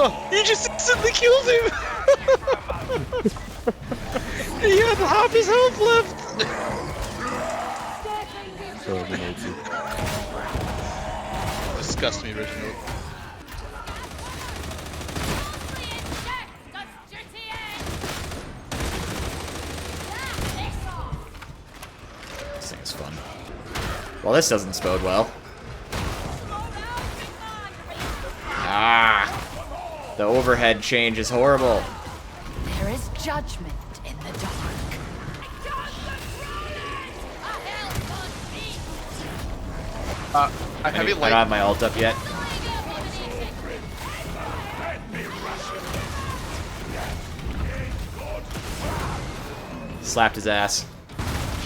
You just instantly killed him! He had half his health left! Disgust me, Reginald. This thing is fun. Well, this doesn't bode well. Ah! The overhead change is horrible. There is judgment in the dark. I have it I like. don't have my ult up yet. Slapped his ass.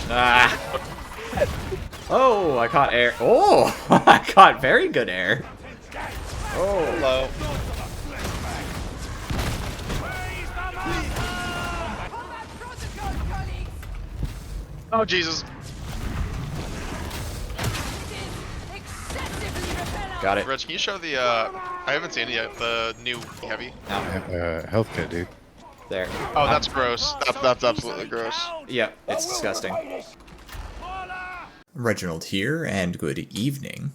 Ah! Oh, I caught air. Oh, I caught very good air. Oh, Hello. Oh, Jesus. got it. Reg, can you show the, I haven't seen it yet, the new heavy? Health kit, dude. There. Oh, that's gross. That's absolutely gross. Yep, it's disgusting. Reginald here, and good evening.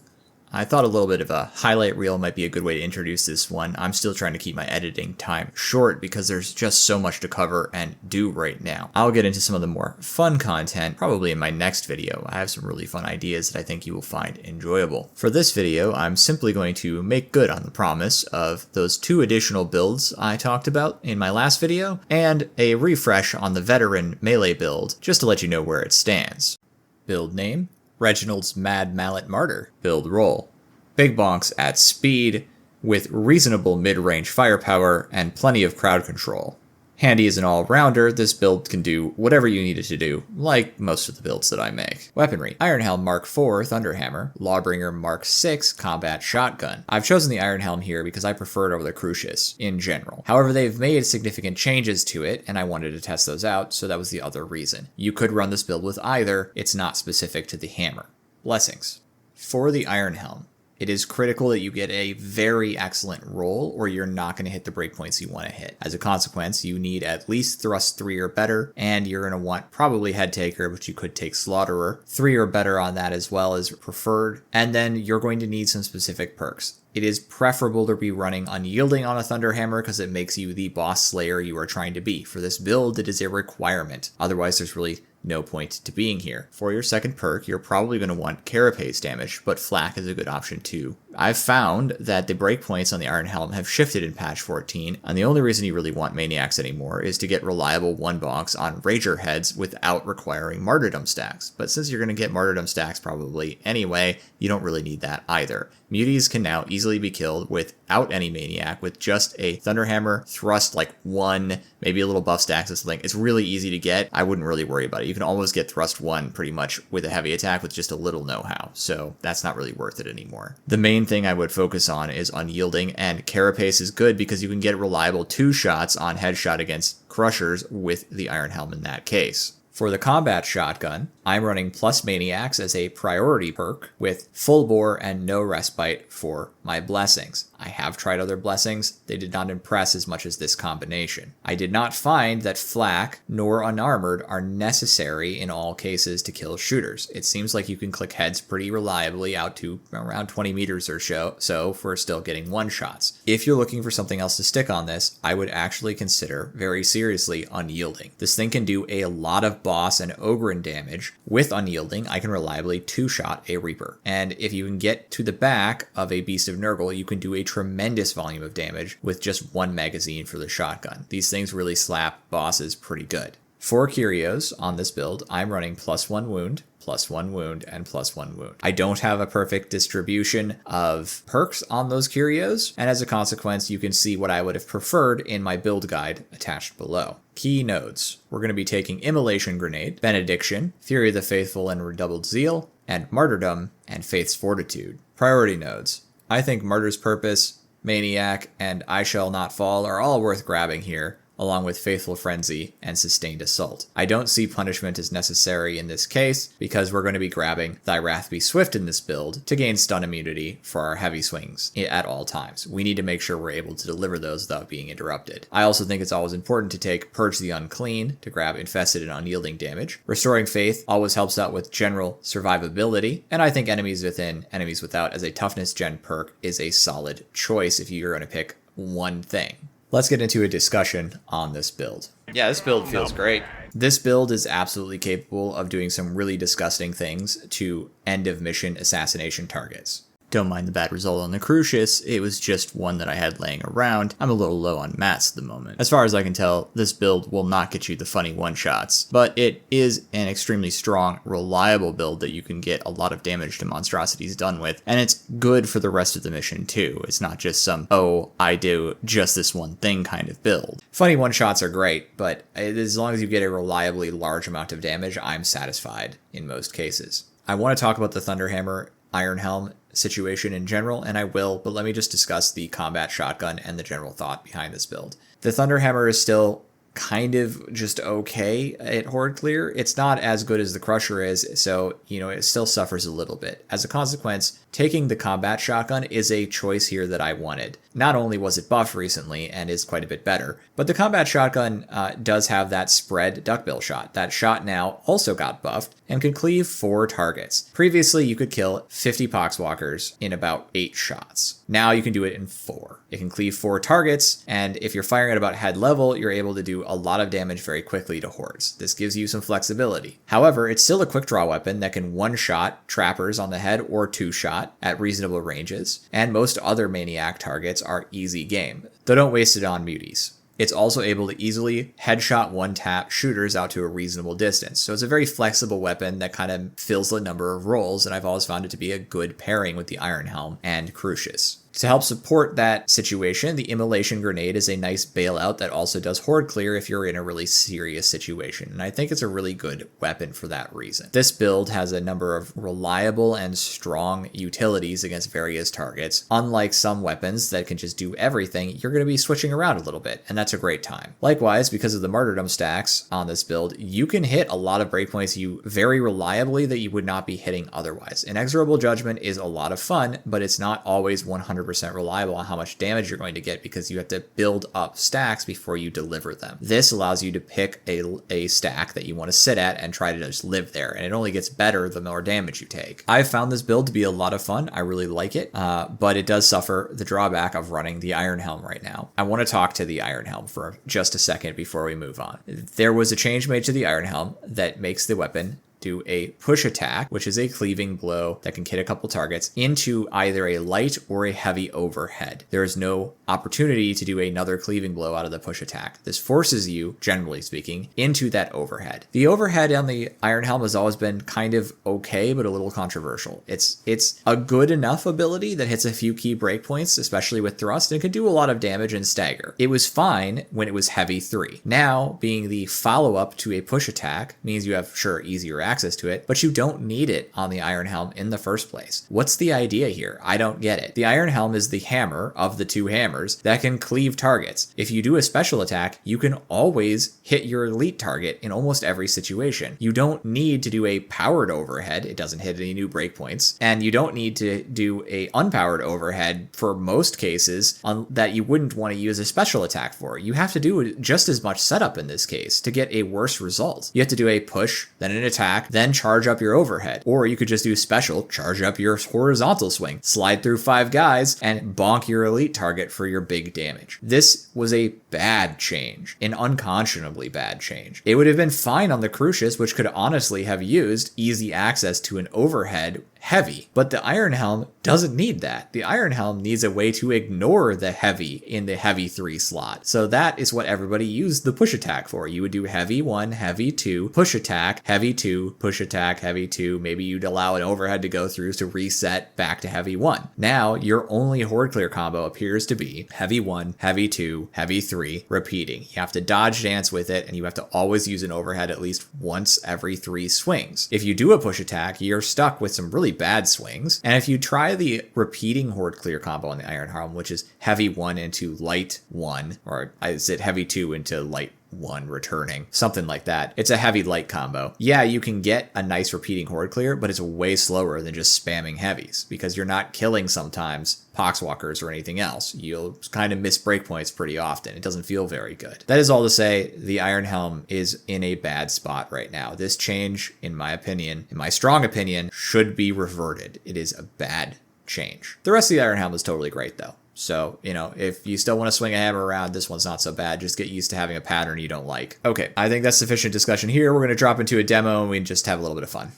I thought a little bit of a highlight reel might be a good way to introduce this one. I'm still trying to keep my editing time short because there's just so much to cover and do right now. I'll get into some of the more fun content probably in my next video. I have some really fun ideas that I think you will find enjoyable. For this video, I'm simply going to make good on the promise of those 2 additional builds I talked about in my last video, and a refresh on the veteran melee build, just to let you know where it stands. Build name: Reginald's Mad Mallet Martyr. Build role: big bonks at speed with reasonable mid-range firepower and plenty of crowd control. Handy as an all-rounder, this build can do whatever you need it to do, like most of the builds that I make. Weaponry: Ironhelm Mark IV Thunderhammer, Lawbringer Mark VI Combat Shotgun. I've chosen the Ironhelm here because I prefer it over the Crucius in general. However, they've made significant changes to it, and I wanted to test those out, so that was the other reason. You could run this build with either, it's not specific to the hammer. Blessings. For the Ironhelm, it is critical that you get a very excellent roll or you're not going to hit the breakpoints you want to hit. As a consequence, you need at least thrust 3 or better, and you're going to want probably head taker, but you could take slaughterer. 3 or better on that as well is preferred, and then you're going to need some specific perks. It is preferable to be running Unyielding on a Thunderhammer because it makes you the boss slayer you are trying to be. For this build, it is a requirement. Otherwise, there's really no point to being here. For your second perk, you're probably going to want Carapace damage, but Flak is a good option too. I've found that the breakpoints on the Ironhelm have shifted in patch 14, and the only reason you really want Maniacs anymore is to get reliable 1-bonks on Rager heads without requiring Martyrdom stacks. But since you're going to get Martyrdom stacks probably anyway, you don't really need that either. Muties can now easily be killed without any Maniac with just a Thunderhammer, thrust like 1, maybe a little buff stacks or something. It's really easy to get. I wouldn't really worry about it. You can almost get thrust 1 pretty much with a heavy attack with just a little know-how, so that's not really worth it anymore. The main thing I would focus on is Unyielding, and Carapace is good because you can get reliable 2 shots on headshot against Crushers with the Ironhelm in that case. For the combat shotgun, I'm running plus Maniacs as a priority perk with full bore and no respite for my blessings. I have tried other blessings, they did not impress as much as this combination. I did not find that flak nor unarmored are necessary in all cases to kill shooters. It seems like you can click heads pretty reliably out to around 20 meters or so for still getting 1-shots. If you're looking for something else to stick on this, I would actually consider very seriously Unyielding. This thing can do a lot of boss and Ogren damage. With Unyielding, I can reliably 2-shot a Reaper. And if you can get to the back of a Beast of Nurgle, you can do a tremendous volume of damage with just 1 magazine for the shotgun. These things really slap bosses pretty good. For Curios on this build, I'm running +1 wound, +1 wound, and +1 wound. I don't have a perfect distribution of perks on those Curios, and as a consequence, you can see what I would have preferred in my build guide attached below. Key nodes. We're going to be taking Immolation Grenade, Benediction, Fury of the Faithful and Redoubled Zeal, and Martyrdom and Faith's Fortitude. Priority nodes. I think Martyr's Purpose, Maniac, and I Shall Not Fall are all worth grabbing here, along with Faithful Frenzy and Sustained Assault. I don't see punishment as necessary in this case because we're going to be grabbing Thy Wrath Be Swift in this build to gain stun immunity for our heavy swings at all times. We need to make sure we're able to deliver those without being interrupted. I also think it's always important to take Purge the Unclean to grab Infested and Unyielding damage. Restoring Faith always helps out with general survivability, and I think Enemies Within, Enemies Without as a toughness gen perk is a solid choice if you're going to pick one thing. Let's get into a discussion on this build. Yeah, this build feels great. This build is absolutely capable of doing some really disgusting things to end of mission assassination targets. Don't mind the bad result on the Crucius, it was just one that I had laying around. I'm a little low on mats at the moment. As far as I can tell, this build will not get you the funny one-shots, but it is an extremely strong, reliable build that you can get a lot of damage to monstrosities done with, and it's good for the rest of the mission too. It's not just some, oh, I do just this one thing kind of build. Funny one-shots are great, but as long as you get a reliably large amount of damage, I'm satisfied in most cases. I want to talk about the Thunderhammer Ironhelm situation in general, and I will, but let me just discuss the combat shotgun and the general thought behind this build. The Thunderhammer is still kind of just okay at horde clear. It's not as good as the Crusher is, so, it still suffers a little bit. As a consequence, taking the combat shotgun is a choice here that I wanted. Not only was it buffed recently and is quite a bit better, but the combat shotgun does have that spread duckbill shot. That shot now also got buffed and can cleave 4 targets. Previously, you could kill 50 Poxwalkers in about 8 shots. Now you can do it in 4. It can cleave 4 targets, and if you're firing at about head level, you're able to do a lot of damage very quickly to hordes. This gives you some flexibility. However, it's still a quick draw weapon that can one-shot trappers on the head or 2-shot at reasonable ranges, and most other maniac targets are easy game, though don't waste it on muties. It's also able to easily headshot one-tap shooters out to a reasonable distance, so it's a very flexible weapon that kind of fills the number of roles, and I've always found it to be a good pairing with the Ironhelm and Crucius. To help support that situation, the Immolation Grenade is a nice bailout that also does horde clear if you're in a really serious situation, and I think it's a really good weapon for that reason. This build has a number of reliable and strong utilities against various targets. Unlike some weapons that can just do everything, you're going to be switching around a little bit, and that's a great time. Likewise, because of the Martyrdom stacks on this build, you can hit a lot of breakpoints very reliably that you would not be hitting otherwise. Inexorable Judgment is a lot of fun, but it's not always 100% reliable on how much damage you're going to get because you have to build up stacks before you deliver them. This allows you to pick a stack that you want to sit at and try to just live there, and it only gets better the more damage you take. I've found this build to be a lot of fun. I really like it, but it does suffer the drawback of running the Ironhelm right now. I want to talk to the Ironhelm for just a second before we move on. There was a change made to the Ironhelm that makes the weapon do a push attack, which is a cleaving blow that can hit a couple targets, into either a light or a heavy overhead. There is no opportunity to do another cleaving blow out of the push attack. This forces you, generally speaking, into that overhead. The overhead on the Ironhelm has always been kind of okay, but a little controversial. It's a good enough ability that hits a few key breakpoints, especially with thrust, and can do a lot of damage and stagger. It was fine when it was heavy 3. Now, being the follow-up to a push attack means you have, sure, easier access to it, but you don't need it on the Ironhelm in the first place. What's the idea here? I don't get it. The Ironhelm is the hammer of the 2 hammers that can cleave targets. If you do a special attack, you can always hit your elite target in almost every situation. You don't need to do a powered overhead. It doesn't hit any new breakpoints. And you don't need to do a unpowered overhead for most cases that you wouldn't want to use a special attack for. You have to do just as much setup in this case to get a worse result. You have to do a push, then an attack, then charge up your overhead. Or you could just do special, charge up your horizontal swing, slide through 5 guys, and bonk your elite target for your big damage. This was a bad change, an unconscionably bad change. It would have been fine on the Crucius, which could honestly have used easy access to an overhead heavy, but the Ironhelm doesn't need that. The Ironhelm needs a way to ignore the heavy in the heavy 3 slot. So that is what everybody used the push attack for. You would do heavy 1, heavy 2, push attack, heavy 2, push attack, heavy 2. Maybe you'd allow an overhead to go through to reset back to heavy 1. Now your only horde clear combo appears to be heavy 1, heavy 2, heavy 3, repeating. You have to dodge dance with it, and you have to always use an overhead at least once every 3 swings. If you do a push attack, you're stuck with some really really bad swings. And if you try the repeating horde clear combo on the Ironhelm, which is heavy 1 into light 1, or is it heavy 2 into light 1 returning, something like that. It's a heavy light combo. Yeah, you can get a nice repeating horde clear, but it's way slower than just spamming heavies because you're not killing sometimes poxwalkers or anything else. You'll kind of miss breakpoints pretty often. It doesn't feel very good. That is all to say, the Ironhelm is in a bad spot right now. This change, in my opinion, in my strong opinion, should be reverted. It is a bad change. The rest of the Ironhelm is totally great though. So, you know, if you still want to swing a hammer around, this one's not so bad. Just get used to having a pattern you don't like. Okay, I think that's sufficient discussion here. We're going to drop into a demo and we just have a little bit of fun.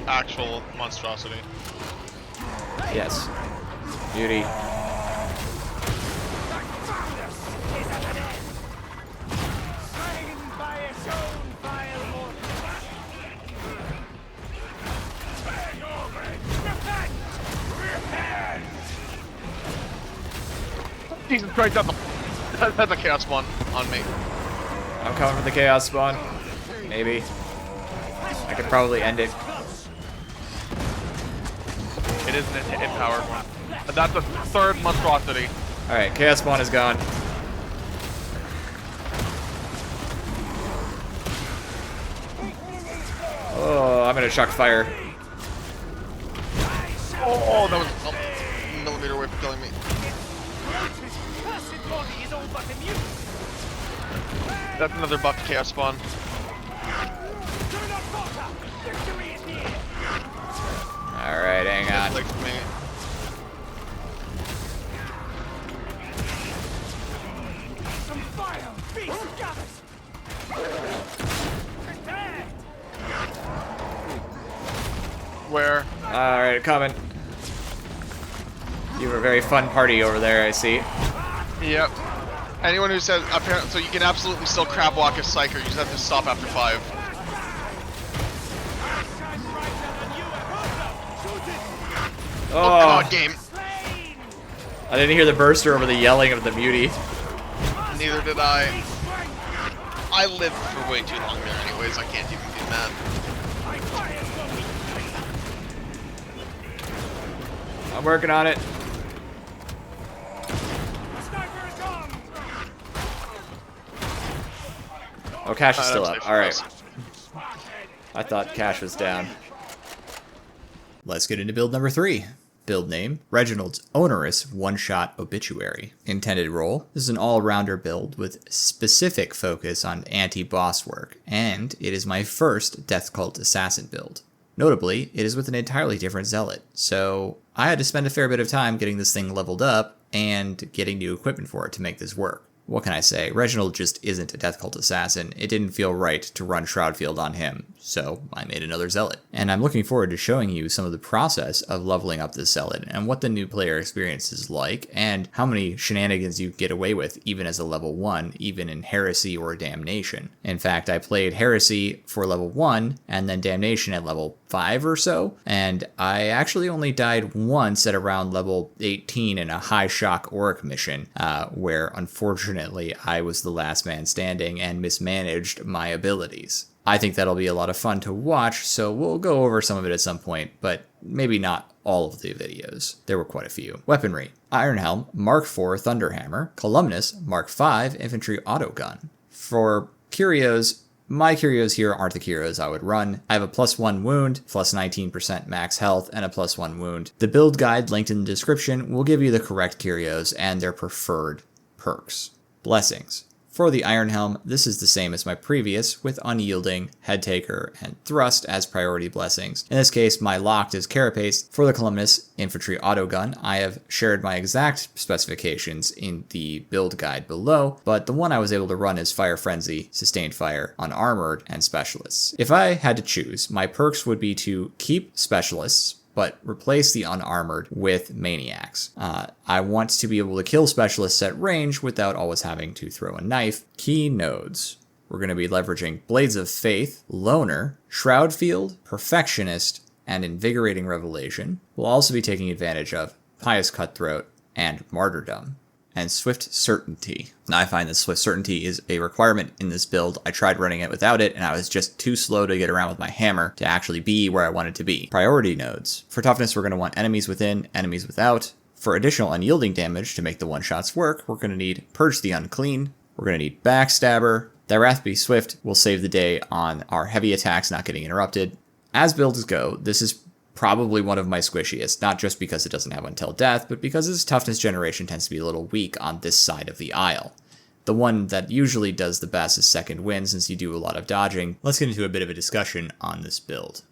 Actual monstrosity. Yes. Beauty. Jesus Christ, that's a chaos spawn on me. I'm coming for the chaos spawn. Maybe. I could probably end it. It is an empowered one. And that's the third monstrosity. Alright, chaos spawn is gone. Oh, I'm gonna chuck fire. Oh, that was a millimeter away from killing me. That's another buff chaos spawn. Alright, hang on. Like me. Where? Alright, coming. You have a very fun party over there, I see. Yep. Anyone who says, apparently, so you can absolutely still crab walk as Psyker, you just have to stop after 5. Oh, God, game. I didn't hear the burster over the yelling of the mutie. Neither did I. I lived for way too long there anyways, I can't even do that. I'm working on it. Oh, Cash is still up. Alright. I thought Cash was down. Let's get into build number 3. Build name, Reginald's Onerous One-Shot Obituary. Intended role, this is an all-rounder build with specific focus on anti-boss work, and it is my first Death Cult Assassin build. Notably, it is with an entirely different zealot, so I had to spend a fair bit of time getting this thing leveled up and getting new equipment for it to make this work. What can I say? Reginald just isn't a Death Cult Assassin. It didn't feel right to run Shroudfield on him, so I made another Zealot. And I'm looking forward to showing you some of the process of leveling up this Zealot and what the new player experience is like and how many shenanigans you get away with even as a level 1, even in Heresy or Damnation. In fact, I played Heresy for level 1 and then Damnation at level 5 or so, and I actually only died once at around level 18 in a high shock Auric mission, where unfortunately I was the last man standing and mismanaged my abilities. I think that'll be a lot of fun to watch, so we'll go over some of it at some point, but maybe not all of the videos. There were quite a few. Weaponry. Ironhelm Mark IV Thunderhammer. Columnus Mark V Infantry Autogun. For curios, my curios here aren't the curios I would run. I have a +1 wound, plus 19% max health, and a +1 wound. The build guide linked in the description will give you the correct curios and their preferred perks. Blessings. For the Ironhelm, this is the same as my previous, with Unyielding, Headtaker, and Thrust as priority blessings. In this case, my locked is Carapace. For the Columnus Infantry Autogun, I have shared my exact specifications in the build guide below, but the one I was able to run is Fire Frenzy, Sustained Fire, Unarmored, and Specialists. If I had to choose, my perks would be to keep Specialists, but replace the unarmored with maniacs. I want to be able to kill specialists at range without always having to throw a knife. Key nodes. We're going to be leveraging Blades of Faith, Loner, Shroudfield, Perfectionist, and Invigorating Revelation. We'll also be taking advantage of Pious Cutthroat and Martyrdom. and Swift Certainty. Now, I find that Swift Certainty is a requirement in this build. I tried running it without it, and I was just too slow to get around with my hammer to actually be where I wanted to be. Priority nodes. For toughness, we're going to want enemies within, enemies without. For additional unyielding damage to make the one-shots work, we're going to need Purge the Unclean. We're going to need Backstabber. That Wrathby Swift will save the day on our heavy attacks not getting interrupted. As builds go, this is probably one of my squishiest, not just because it doesn't have Until Death, but because its toughness generation tends to be a little weak on this side of the aisle. The one that usually does the best is Second Wind, since you do a lot of dodging. Let's get into a bit of a discussion on this build.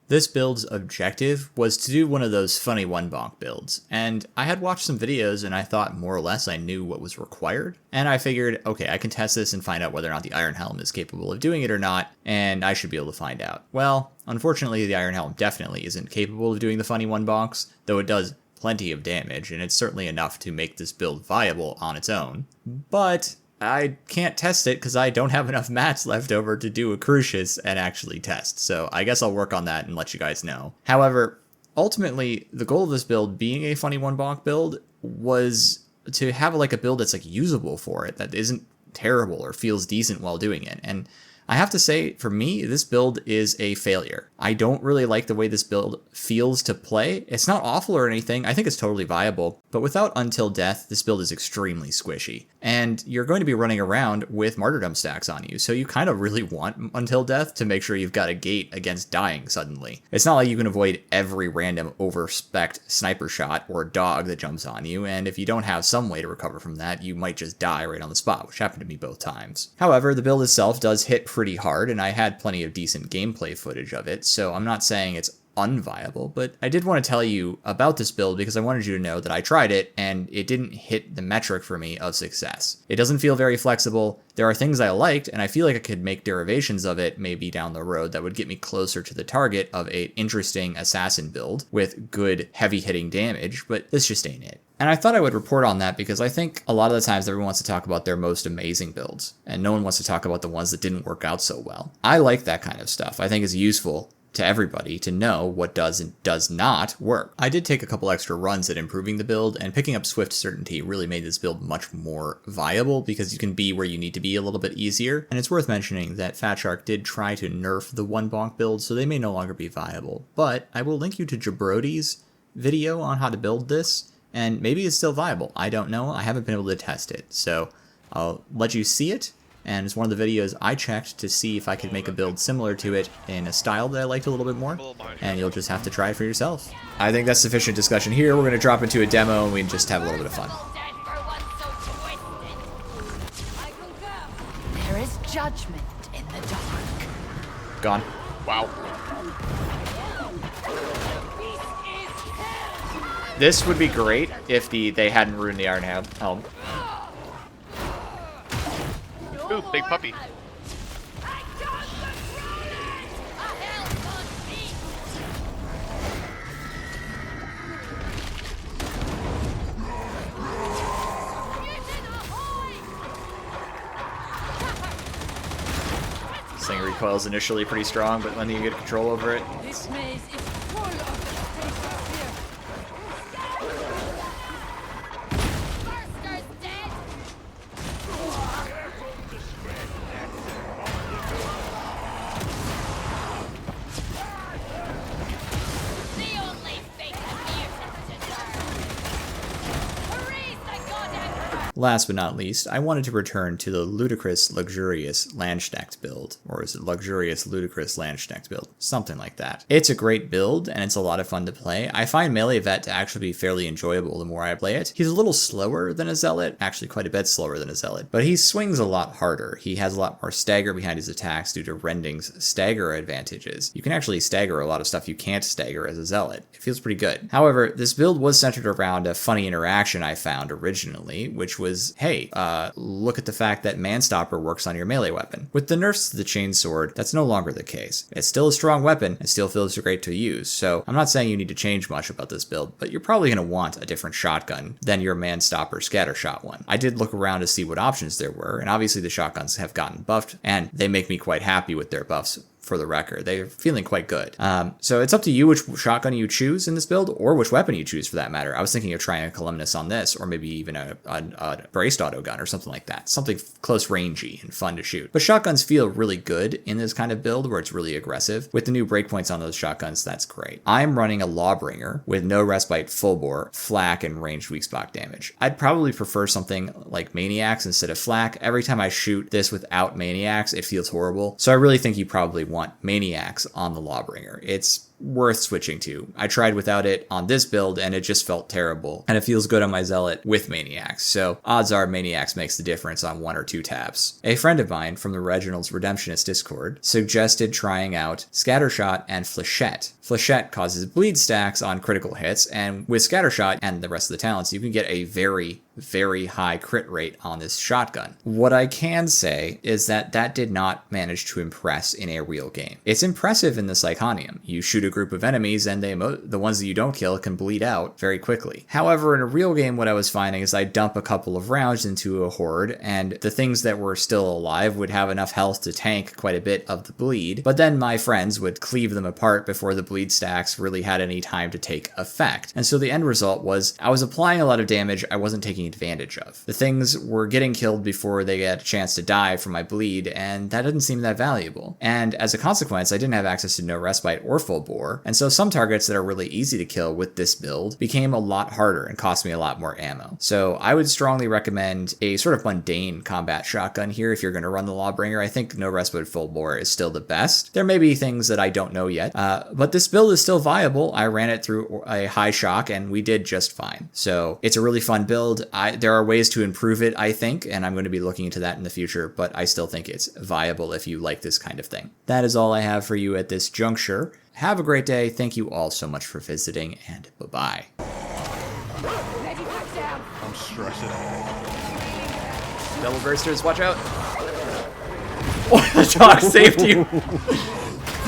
This build's objective was to do one of those funny one bonk builds, and I had watched some videos and I thought more or less I knew what was required, and I figured, okay, I can test this and find out whether or not the Ironhelm is capable of doing it or not, and I should be able to find out. Well, unfortunately, the Ironhelm definitely isn't capable of doing the funny one bonks, though it does plenty of damage, and it's certainly enough to make this build viable on its own. But I can't test it because I don't have enough mats left over to do a Crucius and actually test, so I guess I'll work on that and let you guys know. However, ultimately, the goal of this build, being a funny one bonk build, was to have like a build that's like usable for it, that isn't terrible or feels decent while doing it. And I have to say, for me, this build is a failure. I don't really like the way this build feels to play. It's not awful or anything. I think it's totally viable. But without Until Death, this build is extremely squishy. And you're going to be running around with Martyrdom stacks on you, so you kind of really want Until Death to make sure you've got a gate against dying suddenly. It's not like you can avoid every random over-spec'd sniper shot or dog that jumps on you, and if you don't have some way to recover from that, you might just die right on the spot, which happened to me both times. However, the build itself does hit pretty hard, and I had plenty of decent gameplay footage of it, so I'm not saying it's unviable, but I did want to tell you about this build because I wanted you to know that I tried it and it didn't hit the metric for me of success. It doesn't feel very flexible. There are things I liked, and I feel like I could make derivations of it maybe down the road that would get me closer to the target of an interesting assassin build with good heavy hitting damage, but this just ain't it. And I thought I would report on that because I think a lot of the times everyone wants to talk about their most amazing builds, and no one wants to talk about the ones that didn't work out so well. I like that kind of stuff. I think it's useful to everybody to know what does and does not work. I did take a couple extra runs at improving the build, and picking up Swift Certainty really made this build much more viable because you can be where you need to be a little bit easier. And it's worth mentioning that Fat Shark did try to nerf the one bonk build, so they may no longer be viable. But I will link you to J-BRODI's video on how to build this, and maybe it's still viable. I don't know. I haven't been able to test it, so I'll let you see it. And it's one of the videos I checked to see if I could make a build similar to it in a style that I liked a little bit more, and you'll just have to try it for yourself. I think that's sufficient discussion here. We're going to drop into a demo and we can just have a little bit of fun. There is judgment in the dark. Gone. Wow. This would be great if they hadn't ruined the Ironhelm. Ooh, big puppy. This thing recoils initially pretty strong, but when you get control over it, This maze is full of the taste of fear. Burster's dead. The only fate the mutants deserve. Praise the god emperor. last but not least, I wanted to return to the ludicrous, luxurious Landsknecht build. Or is it luxurious, ludicrous Landsknecht build? Something like that. It's a great build, and it's a lot of fun to play. I find Melee Vet to actually be fairly enjoyable the more I play it. He's a little slower than a Zealot, actually quite a bit slower than a Zealot, but he swings a lot harder. He has a lot more stagger behind his attacks due to Rending's stagger advantages. You can actually stagger a lot of stuff you can't stagger as a Zealot. It feels pretty good. However, this build was centered around a funny interaction I found originally, which was, hey, look at the fact that Manstopper works on your melee weapon. With the nerfs to the chainsword, that's no longer the case. It's still a strong weapon, it still feels great to use, so I'm not saying you need to change much about this build, but you're probably going to want a different shotgun than your Manstopper scattershot one. I did look around to see what options there were, and obviously the shotguns have gotten buffed, and they make me quite happy with their buffs for the record. They're feeling quite good. So it's up to you which shotgun you choose in this build, or which weapon you choose for that matter. I was thinking of trying a columnus on this, or maybe even a braced auto gun or something like that. Something close rangey and fun to shoot. But shotguns feel really good in this kind of build where it's really aggressive. With the new breakpoints on those shotguns, that's great. I'm running a Lawbringer with no respite, full bore, flak, and ranged weak spot damage. I'd probably prefer something like Maniacs instead of flak. Every time I shoot this without Maniacs, it feels horrible. So I really think you probably want Maniacs on the Lawbringer. It's worth switching to. I tried without it on this build and it just felt terrible. And it feels good on my Zealot with Maniacs. So odds are Maniacs makes the difference on 1 or 2 tabs. A friend of mine from the Reginald's Redemptionist Discord suggested trying out Scattershot and Flechette. Flechette causes bleed stacks on critical hits, and with Scattershot and the rest of the talents, you can get a very, very high crit rate on this shotgun. What I can say is that that did not manage to impress in a real game. It's impressive in the Psychonium. You shoot a group of enemies and the ones that you don't kill can bleed out very quickly. However, in a real game, what I was finding is I dump a couple of rounds into a horde, and the things that were still alive would have enough health to tank quite a bit of the bleed, but then my friends would cleave them apart before the bleed stacks really had any time to take effect. And so the end result was I was applying a lot of damage I wasn't taking advantage of. The things were getting killed before they had a chance to die from my bleed, and that didn't seem that valuable. And as a consequence, I didn't have access to no respite or full bore, and so some targets that are really easy to kill with this build became a lot harder and cost me a lot more ammo. So I would strongly recommend a sort of mundane combat shotgun here if you're going to run the Lawbringer. I think no respite full bore is still the best. There may be things that I don't know yet, but this build is still viable. I ran it through a high shock and we did just fine. So it's a really fun build. There are ways to improve it, I think, and I'm going to be looking into that in the future, but I still think it's viable if you like this kind of thing. That is all I have for you at this juncture. Have a great day. Thank you all so much for visiting, and bye-bye. I'm stressing out. Double bursters, watch out. Oh, the dog saved you.